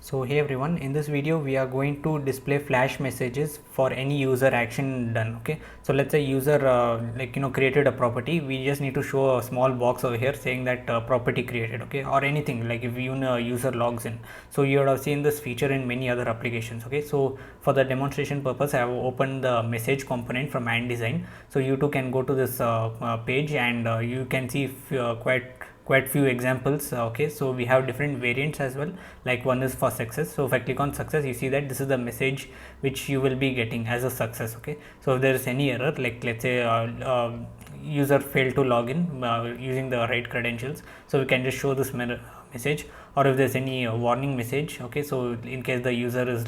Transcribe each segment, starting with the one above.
So hey everyone, in this video we are going to display flash messages for any user action done. Okay, so let's say user created a property. We just need to show a small box over here saying that property created, okay, or anything like if you user logs in. So you would have seen this feature in many other applications. Okay, so for the demonstration purpose I have opened the message component from design. So you too can go to this page and you can see quite few examples. Okay, so we have different variants as well, like one is for success. So if I click on success, you see that this is the message which you will be getting as a success. Okay, so if there is any error, like let's say user failed to log in using the right credentials, so we can just show this message. Or if there's any warning message, okay, so in case the user is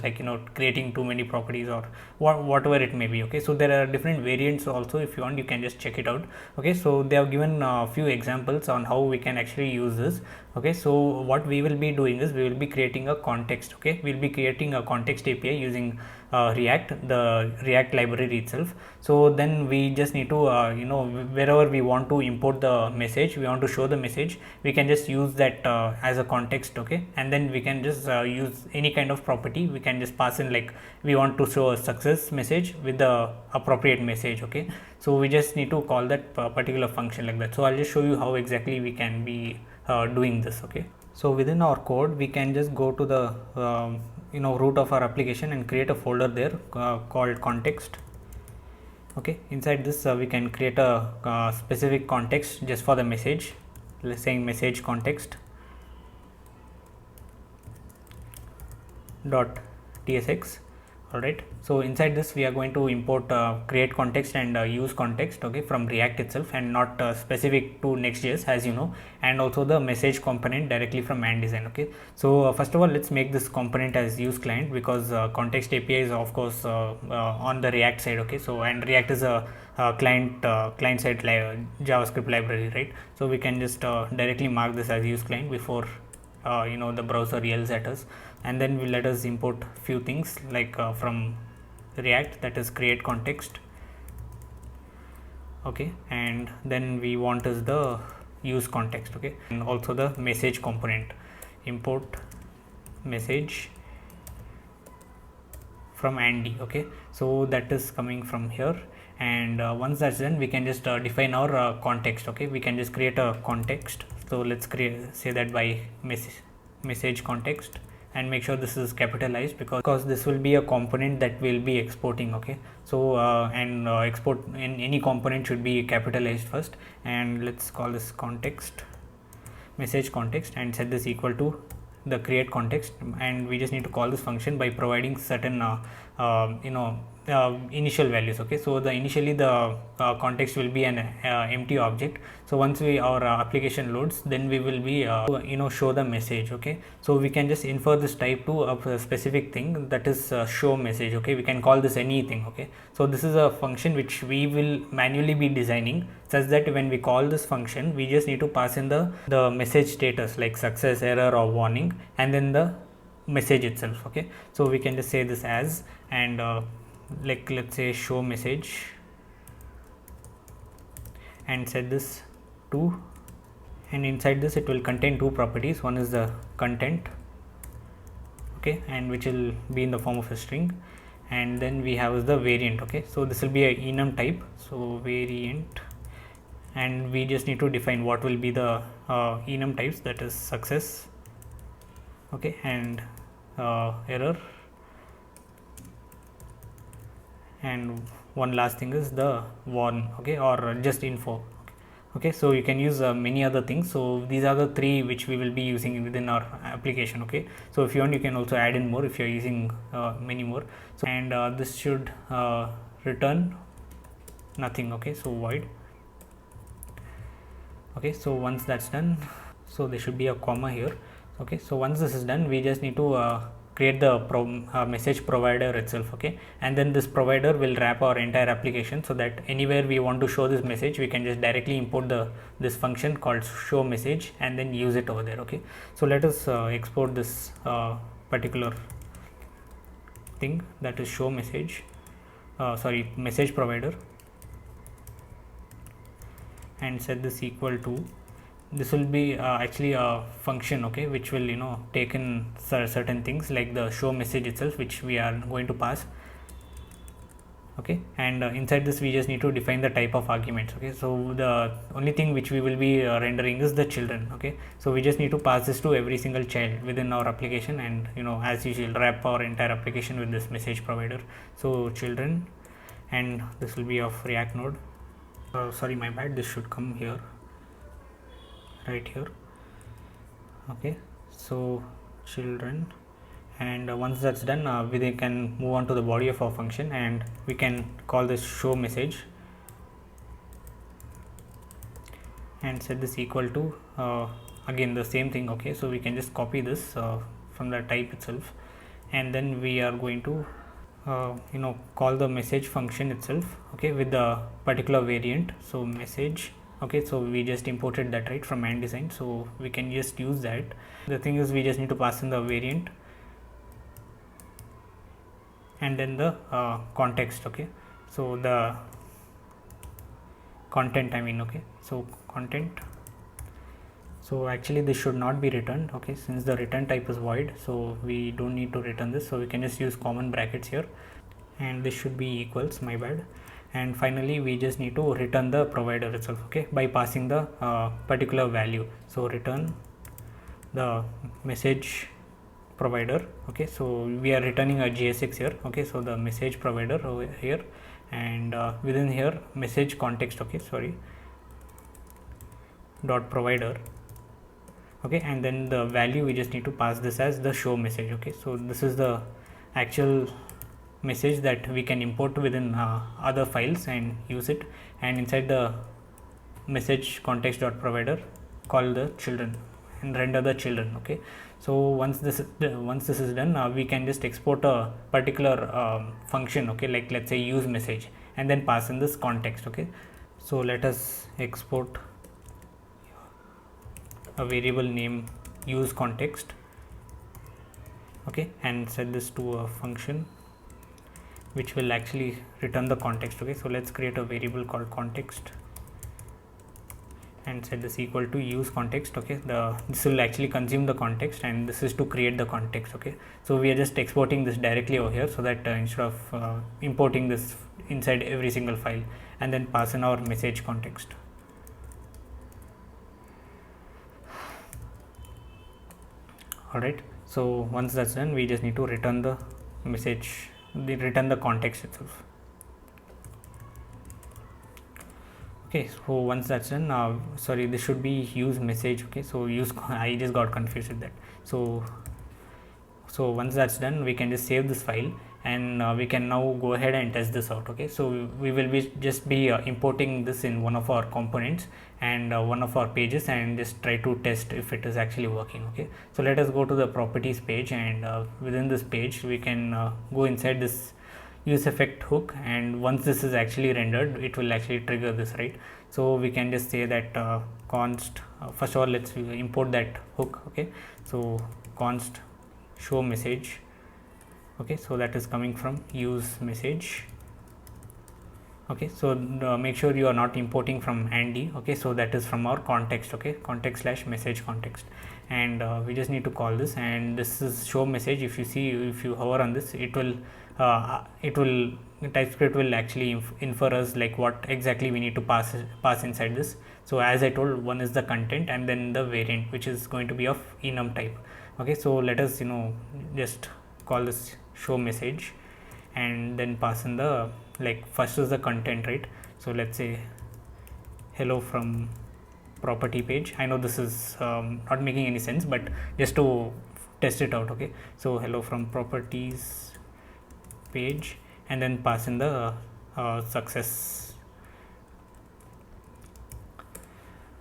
creating too many properties or whatever it may be. Okay, so there are different variants also. If you want, you can just check it out. Okay, so they have given a few examples on how we can actually use this. Okay, so what we will be doing is we will be creating a context. Okay, we'll be creating a context API using the React library itself. So then we just need to wherever we want to import the message, we want to show the message, we can just use that as a context. Okay, and then we can just use any kind of property. We can just pass in, like we want to show a success message with the appropriate message. Okay, so we just need to call that particular function like that. So I'll just show you how exactly we can be doing this. Okay, so within our code we can just go to the root of our application and create a folder there called context. Okay, inside this we can create a specific context just for the message. Let's say message context dot tsx. All right, so inside this we are going to import create context and use context, okay, from React itself, and not specific to Next.js, as you know, and also the message component directly from design. Okay, so first of all, let's make this component as use client, because context API is of course on the React side. Okay, so and React is a client side JavaScript library, right? So we can just directly mark this as use client before the browser yells at us. And then we let us import few things like from React, that is create context. Okay, and then we want is the use context. Okay, and also the message component, import message from Andy. Okay, so that is coming from here. And once that's done, we can just define our context. Okay, we can just create a context. So let's say that by message context, and make sure this is capitalized because this will be a component that will be exporting. Okay, so export in any component should be capitalized first. And let's call this context message context and set this equal to the create context. And we just need to call this function by providing certain initial values. Okay, so initially the context will be an empty object. So once our application loads, then we will be show the message. Okay, so we can just infer this type to a specific thing, that is show message. Okay, we can call this anything. Okay, so this is a function which we will manually be designing, such that when we call this function, we just need to pass in the message status like success, error or warning, and then the message itself. Okay, so we can just say this as, and let's say show message, and set this to, and inside this it will contain two properties. One is the content, okay, and which will be in the form of a string, and then we have the variant. Okay, so this will be a enum type, so variant, and we just need to define what will be the enum types, that is success, okay, and error, and one last thing is the warn, okay, or just info. Okay, so you can use many other things. So these are the three which we will be using within our application. Okay, so if you want, you can also add in more if you are using many more. So, and this should return nothing. Okay, so void. Okay, so once that's done, so there should be a comma here. Okay, so once this is done, we just need to create the message provider itself. Okay, and then this provider will wrap our entire application, so that anywhere we want to show this message, we can just directly import this function called show message and then use it over there. Okay, so let us export this particular thing, that is show message, message provider, and set this equal to this will be actually a function, okay, which will take in certain things like the show message itself, which we are going to pass. Okay, and inside this we just need to define the type of arguments. Okay, so the only thing which we will be rendering is the children. Okay, so we just need to pass this to every single child within our application, and as usual wrap our entire application with this message provider. So children, and this will be of React node. Sorry, my bad, this should come here, right here. Okay, so children, and once that's done, we can move on to the body of our function, and we can call this show message and set this equal to again the same thing. Okay, so we can just copy this from the type itself, and then we are going to call the message function itself, okay, with the particular variant. So message, okay, so we just imported that right from man design, so we can just use that. The thing is, we just need to pass in the variant and then the context. Okay, so the content, I mean, okay, so content. So actually this should not be returned, okay, since the return type is void, so we don't need to return this, so we can just use common brackets here, and this should be equals, my bad. And finally we just need to return the provider itself, okay, by passing the particular value. So return the message provider. Okay, so we are returning a JSX here. Okay, so the message provider over here, and within here message context, okay, sorry, dot provider. Okay, and then the value we just need to pass this as the show message. Okay, so this is the actual message that we can import within other files and use it, and inside the message context dot provider call the children and render the children. Okay, so once this is done, we can just export a particular function, okay, like let's say use message, and then pass in this context. Okay, so let us export a variable name use context, okay, and set this to a function which will actually return the context. Okay, so let's create a variable called context and set this equal to use context. Okay, this will actually consume the context, and this is to create the context. Okay, so we are just exporting this directly over here, so that instead of importing this inside every single file, and then pass in our message context. Alright, so once that's done, we just need to return the message, return the context itself. Okay, so once that's done, sorry, this should be use message. Okay, so I just got confused with that. So once that's done, we can just save this file, and we can now go ahead and test this out. Okay, so we will just be importing this in one of our components and one of our pages, and just try to test if it is actually working. Okay, so let us go to the properties page, and within this page we can go inside this use effect hook, and once this is actually rendered, it will actually trigger this, right? So we can just say that const first of all, let's import that hook. Okay, so const show message. Okay, so that is coming from use message. Okay, so make sure you are not importing from Andy. Okay, so that is from our context. Okay, context slash message context, and we just need to call this, and this is show message. If you hover on this, it will TypeScript will actually infer us like what exactly we need to pass inside this. So as I told, one is the content, and then the variant, which is going to be of enum type. Okay, so let us just call this show message, and then pass in the, like, first is the content, right? So let's say hello from property page. I know this is not making any sense, but just to test it out. Okay, so hello from properties page, and then pass in the success.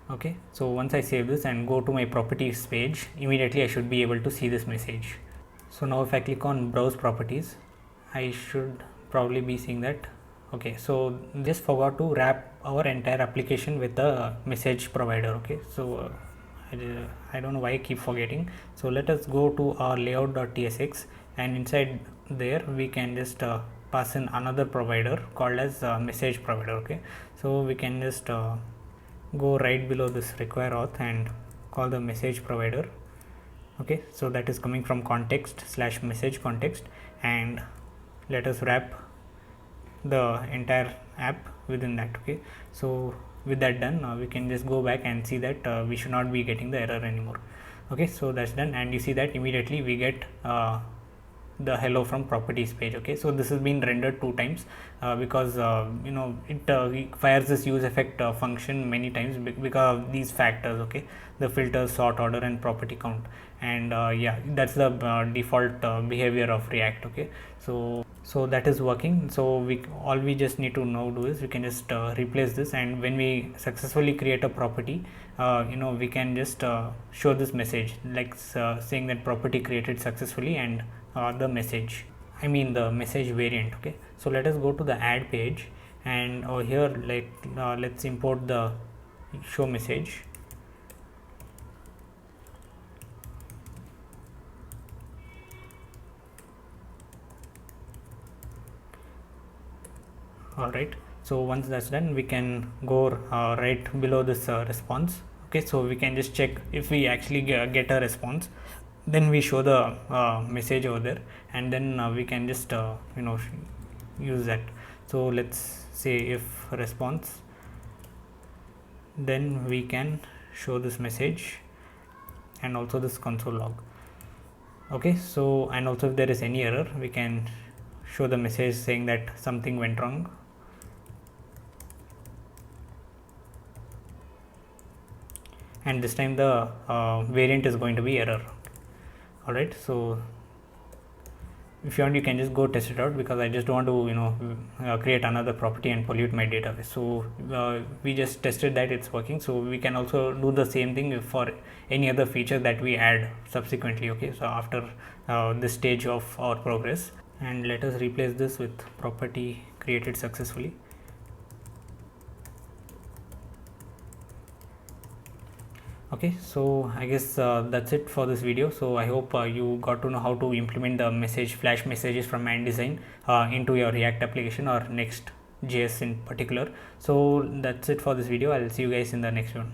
Okay, so once I save this and go to my properties page, immediately I should be able to see this message. So now if I click on browse properties, I should probably be seeing that. Okay, so just forgot to wrap our entire application with the message provider. Okay, so I don't know why I keep forgetting. So let us go to our layout.tsx, and inside there we can just pass in another provider called as message provider. Okay, so we can just go right below this require auth and call the message provider. Okay, so that is coming from context slash message context, and let us wrap the entire app within that. Okay, so with that done, we can just go back and see that we should not be getting the error anymore. Okay, so that's done, and you see that immediately we get the hello from properties page. Okay, so this has been rendered 2 times because it fires this use effect function many times because of these factors. Okay, the filter, sort, order, and property count, and yeah, that's the default behavior of React. Okay, so that is working. So we just need to now do is we can just replace this, and when we successfully create a property, we can just show this message like saying that property created successfully, and the message, I mean the message variant. Okay, so let us go to the add page, and over here let's import the show message. Alright, so once that's done, we can go right below this response. Okay, so we can just check if we actually get a response, then we show the message over there, and then we can just use that. So let's say if response, then we can show this message and also this console log. Okay, so and also if there is any error, we can show the message saying that something went wrong. And this time the variant is going to be error. Alright, so if you want, you can just go test it out, because I just don't want to create another property and pollute my database. So we just tested that it's working, so we can also do the same thing for any other feature that we add subsequently. Okay, so after this stage of our progress, and let us replace this with property created successfully. Okay, so I guess that's it for this video. So I hope you got to know how to implement the flash messages from InDesign into your React application or Next.js in particular. So that's it for this video. I'll see you guys in the next one.